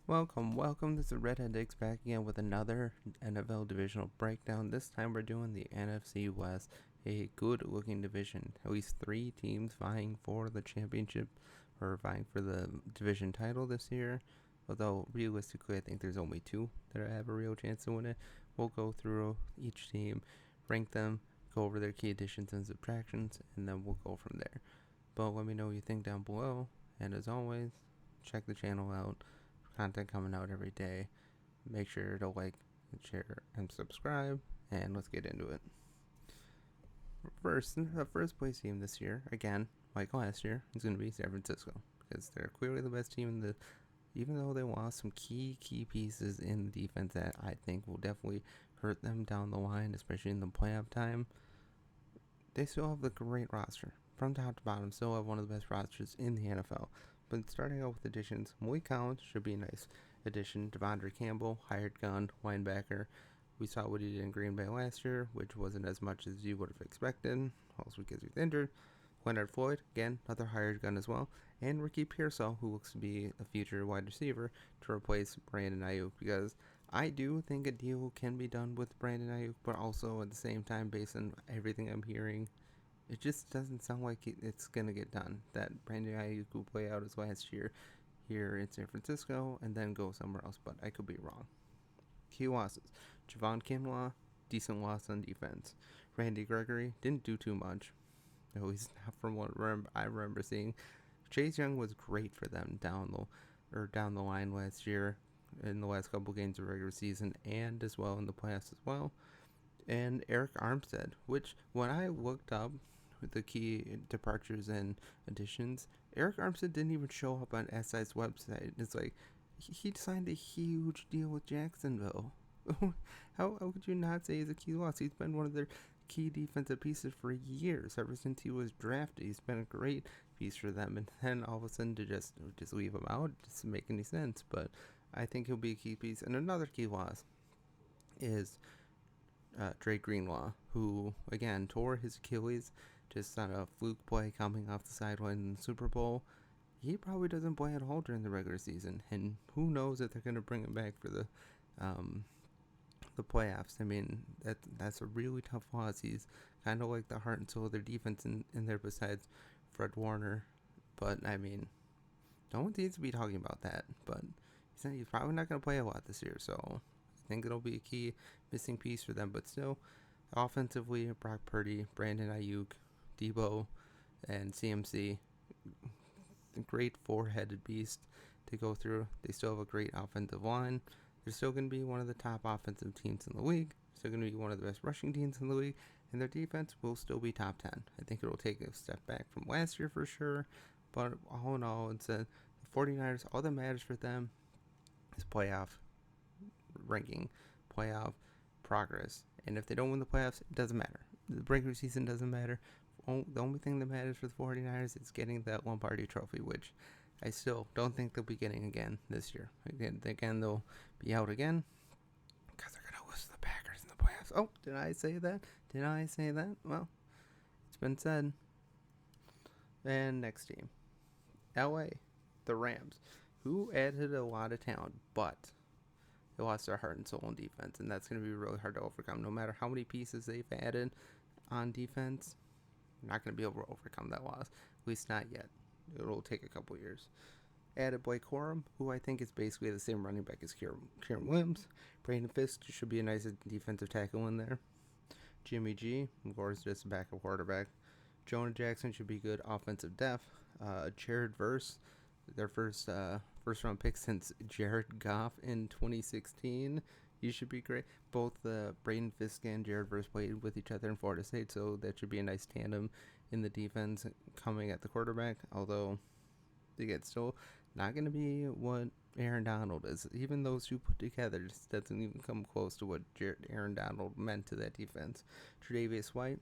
Welcome. This is Redhead Dicks back again with another NFL divisional breakdown. This time we're doing the NFC West, a good-looking division. At least 3 teams vying for the championship or vying for the division title this year. Although realistically, I think there's only 2 that have a real chance to win it. We'll go through each team, rank them, go over their key additions and subtractions, and then we'll go from there. But let me know what you think down below. And as always, check the channel out. Content coming out every day. Make sure to like, share, and subscribe. And let's get into it. The first place team this year, again, like last year, is going to be San Francisco because they're clearly the best team in the. Even though they lost some key pieces in the defense that I think will definitely hurt them down the line, especially in the playoff time, they still have a great roster. From top to bottom, still have one of the best rosters in the NFL. But starting out with additions, Malik Collins should be a nice addition. Devondre Campbell, hired gun, linebacker. We saw what he did in Green Bay last year, which wasn't as much as you would have expected, also because he's injured. Leonard Floyd, again, another hired gun as well. And Ricky Pearsall, who looks to be a future wide receiver to replace Brandon Ayuk, because I do think a deal can be done with Brandon Ayuk, but also at the same time, based on everything I'm hearing, it just doesn't sound like it's going to get done. That Brandon Ayuk will play out his last year here in San Francisco and then go somewhere else, but I could be wrong. Key losses. Javon Kinlaw, decent loss on defense. Randy Gregory didn't do too much. No, he's not from what I remember seeing. Chase Young was great for them down the line last year in the last couple games of regular season and as well in the playoffs as well. And Eric Armstead, which when I looked up the key departures and additions, Eric Armstead didn't even show up on SI's website. It's like he signed a huge deal with Jacksonville. How could you not say he's a key loss? He's been one of their key defensive pieces for years, ever since he was drafted. He's been a great piece for them, and then all of a sudden to just leave him out doesn't make any sense. But I think he'll be a key piece. And another key loss is Dre Greenlaw, who again tore his Achilles just on a fluke play coming off the sideline in the Super Bowl. He probably doesn't play at all during the regular season, and who knows if they're going to bring him back for the playoffs. I mean, that's a really tough loss. He's kind of like the heart and soul of their defense in there besides Fred Warner. But, I mean, no one needs to be talking about that. But he's probably not going to play a lot this year, so I think it'll be a key missing piece for them. But still, offensively, Brock Purdy, Brandon Ayuk, Debo, and CMC, great four-headed beast to go through. They still have a great offensive line. They're still going to be one of the top offensive teams in the league. Still going to be one of the best rushing teams in the league. And their defense will still be top 10. I think it will take a step back from last year for sure. But all in all, it's the 49ers, all that matters for them is playoff ranking, playoff progress. And if they don't win the playoffs, it doesn't matter. The regular season doesn't matter. The only thing that matters for the 49ers is getting that Lombardi trophy, which I still don't think they'll be getting again this year. Again, they'll be out again because they're going to lose to the Packers in the playoffs. Oh, did I say that? Well, it's been said. And next team, LA, the Rams, who added a lot of talent, but they lost their heart and soul on defense, and that's going to be really hard to overcome. No matter how many pieces they've added on defense, they're not going to be able to overcome that loss. At least not yet. It'll take a couple years. Added Blake Corum, who I think is basically the same running back as Kieran Williams. Brandon Fisk should be a nice defensive tackle in there. Jimmy G, of course, just a backup quarterback. Jonah Jackson should be good offensive depth. Jared Verse, their first round pick since Jared Goff in 2016. He should be great. Both Braden Fisk and Jared Verse played with each other in Florida State, so that should be a nice tandem in the defense coming at the quarterback. Although, again, still not going to be what Aaron Donald is. Even those two put together just doesn't even come close to what Aaron Donald meant to that defense. Tre'Davious White,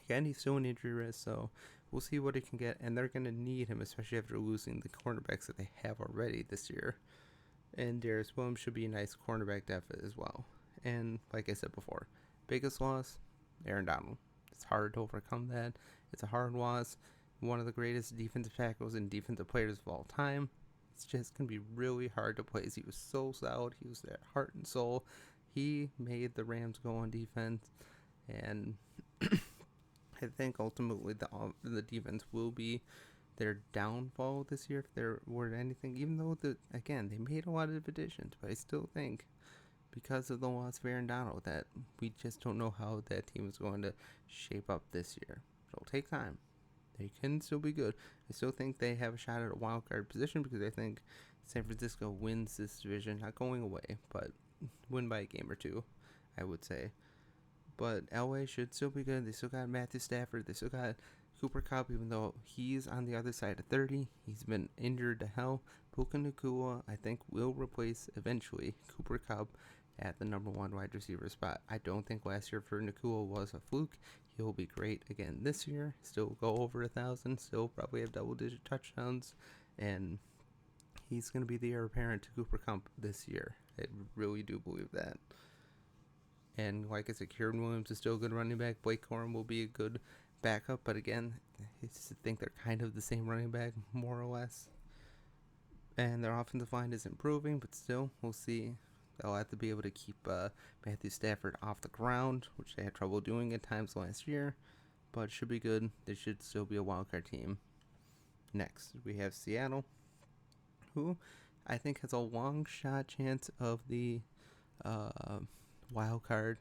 again, he's still an injury risk, so we'll see what he can get. And they're going to need him, especially after losing the cornerbacks that they have already this year. And Darius Williams should be a nice cornerback depth as well. And like I said before, biggest loss, Aaron Donald. It's hard to overcome that. It's a hard loss. One of the greatest defensive tackles and defensive players of all time. it's just going to be really hard to place. He was so solid. He was their heart and soul. He made the Rams go on defense, and I think ultimately the defense will be their downfall this year if there were anything. Even though again they made a lot of additions, but I still think because of the loss of Aaron Donald that we just don't know how that team is going to shape up this year. It'll take time. They can still be good. I still think they have a shot at a wild card position because I think San Francisco wins this division, not going away, but win by a game or two, I would say. But LA should still be good. They still got Matthew Stafford. They still got Cooper Kupp, even though he's on the other side of 30. He's been injured to hell. Puka Nacua, I think, will replace eventually Cooper Kupp at the number one wide receiver spot. I don't think last year for Nacua was a fluke. He'll be great again this year. Still go over 1,000. Still probably have double-digit touchdowns. And he's going to be the heir apparent to Cooper Kupp this year. I really do believe that. And like I said, Kieran Williams is still a good running back. Blake Corum will be a good backup. But again, I just think they're kind of the same running back, more or less. And their offensive line is improving, but still, we'll see. They'll have to be able to keep Matthew Stafford off the ground, which they had trouble doing at times last year. But it should be good. They should still be a wildcard team. Next, we have Seattle, who I think has a long shot chance of the wild card.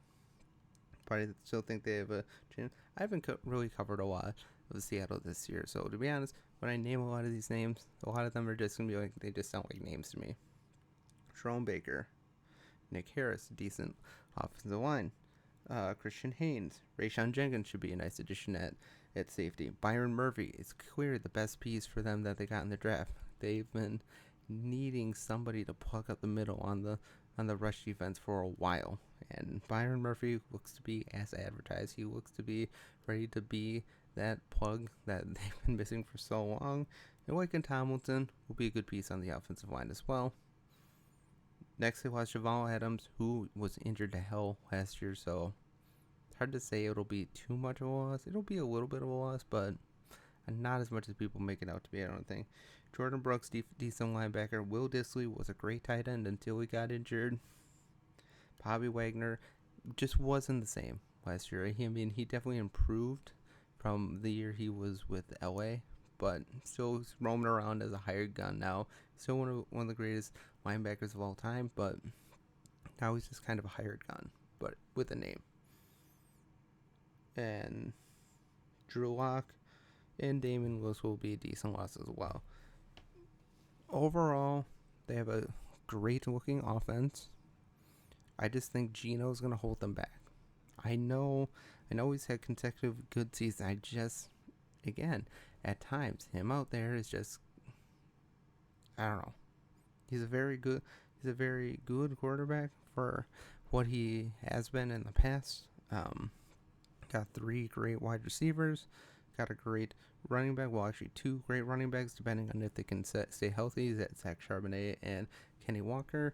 But I still think they have a chance. I haven't really covered a lot of Seattle this year. So to be honest, when I name a lot of these names, a lot of them are just going to be like, they just sound like names to me. Jerome Baker, Nick Harris, decent offensive line. Christian Haynes, Rayshon Jenkins should be a nice addition at safety. Byron Murphy is clearly the best piece for them that they got in the draft. They've been needing somebody to plug up the middle on the rush defense for a while, and Byron Murphy looks to be as advertised. He looks to be ready to be that plug that they've been missing for so long. And Wyken Tomlinson will be a good piece on the offensive line as well. Next, they lost Jamal Adams, who was injured to hell last year, so it's hard to say it'll be too much of a loss. It'll be a little bit of a loss, but not as much as people make it out to be, I don't think. Jordan Brooks, decent linebacker. Will Dissly was a great tight end until he got injured. Bobby Wagner just wasn't the same last year. I mean, he definitely improved from the year he was with LA, but still roaming around as a hired gun now. Still one of the greatest linebackers of all time, but now he's just kind of a hired gun, but with a name. And Drew Lock and Damon Lewis will be a decent loss as well. Overall, they have a great looking offense. I just think Geno's going to hold them back. I know he's had consecutive good seasons. I just, again, at times, him out there is just, I don't know. He's a very good quarterback for what he has been in the past. Got 3 great wide receivers. Got a great running back. Well, actually 2 great running backs, depending on if they can stay healthy. That's Zach Charbonnet and Kenny Walker.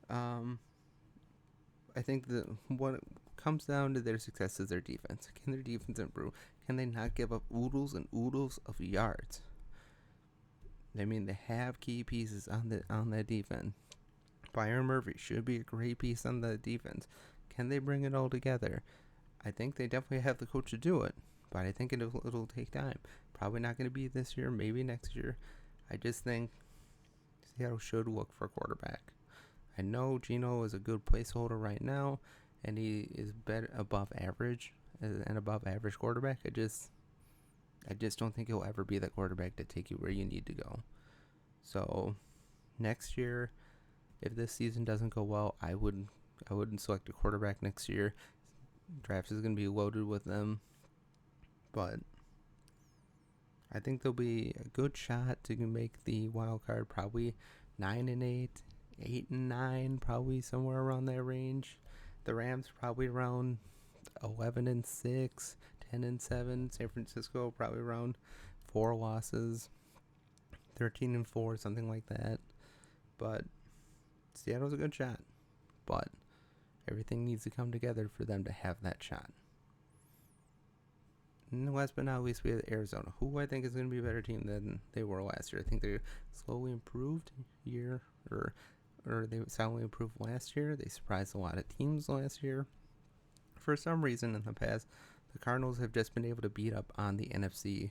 I think what it comes down to their success is their defense. Can their defense improve? Can they not give up oodles and oodles of yards? I mean, they have key pieces on that defense. Byron Murphy should be a great piece on the defense. Can they bring it all together? I think they definitely have the coach to do it, but I think it'll take time. Probably not going to be this year, maybe next year. I just think Seattle should look for a quarterback. I know Geno is a good placeholder right now, and he is above average, an above average quarterback. I just don't think he'll ever be that quarterback to take you where you need to go. So next year, if this season doesn't go well, I wouldn't select a quarterback next year. Draft is going to be loaded with them, but I think there'll be a good shot to make the wild card. Probably 9-8, 8-9, probably somewhere around that range. The Rams probably around 11-6, 10-7. San Francisco probably around 4 losses, 13-4, something like that. But Seattle's a good shot, but everything needs to come together for them to have that shot. And last but not least, we have Arizona, who I think is going to be a better team than they were last year. I think they slowly improved year or they solidly improved last year. They surprised a lot of teams last year. For some reason in the past, the Cardinals have just been able to beat up on the NFC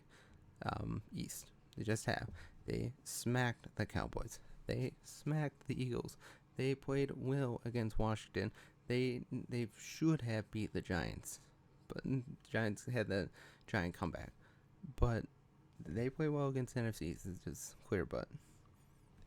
East. They just have. They smacked the Cowboys. They smacked the Eagles. They played well against Washington. They should have beat the Giants, but the Giants had that giant comeback. But they play well against the NFC East. It's just clear. But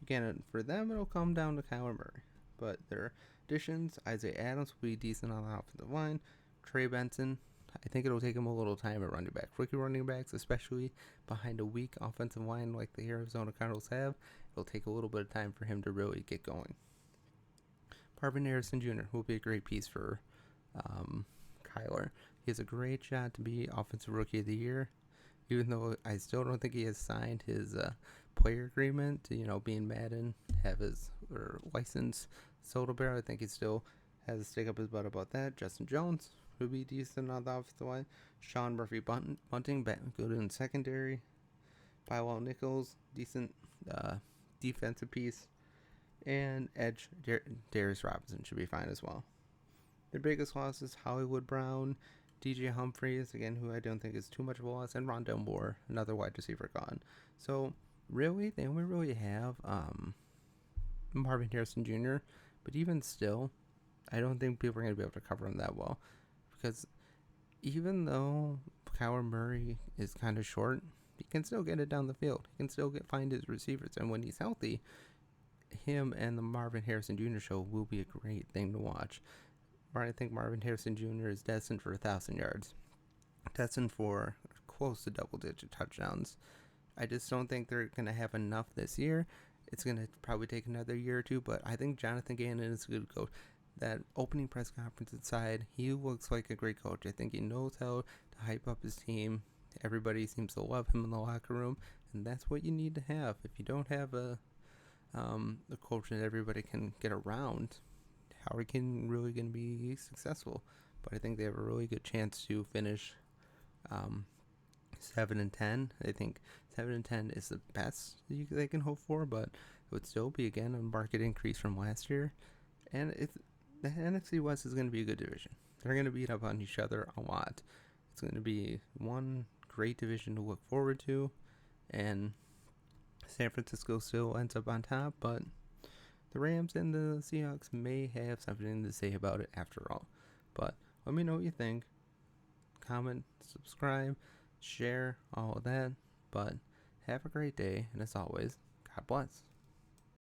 again, for them, it'll come down to Kyler Murray. But their additions, Isaiah Adams will be decent on the offensive line. Trey Benson, I think it'll take him a little time at running back. Rookie running backs, especially behind a weak offensive line like the Arizona Cardinals have, it'll take a little bit of time for him to really get going. Marvin Harrison Jr. will be a great piece for Kyler. He has a great shot to be Offensive Rookie of the Year, even though I still don't think he has signed his player agreement to, be in Madden, have his license soda bear. I think he still has to stick up his butt about that. Justin Jones would be decent on the offensive line. Sean Murphy Bunting, good in secondary. Bilal Nichols, decent defensive piece. And edge, Darius Robinson should be fine as well. Their biggest loss is Hollywood Brown, DJ Humphries, again, who I don't think is too much of a loss, and Rondell Moore, another wide receiver gone. So, really, they only really have Marvin Harrison Jr., but even still, I don't think people are going to be able to cover him that well. Because even though Kyler Murray is kind of short, he can still get it down the field. He can still find his receivers. And when he's healthy, him and the Marvin Harrison Jr. show will be a great thing to watch. I think Marvin Harrison Jr. is destined for 1,000 yards. Destined for close to double-digit touchdowns. I just don't think they're going to have enough this year. It's going to probably take another year or two, but I think Jonathan Gannon is a good coach. That opening press conference aside, he looks like a great coach. I think he knows how to hype up his team. Everybody seems to love him in the locker room, and that's what you need to have. If you don't have a coach that everybody can get around, how are you really going to be successful? But I think they have a really good chance to finish 7-10. I think 7-10 is the best they can hope for, but it would still be, again, a market increase from last year. And the NFC West is going to be a good division. They're going to beat up on each other a lot. It's going to be one great division to look forward to, and San Francisco still ends up on top, but the Rams and the Seahawks may have something to say about it after all. But let me know what you think. Comment, subscribe, share, all of that. But have a great day, and as always, God bless.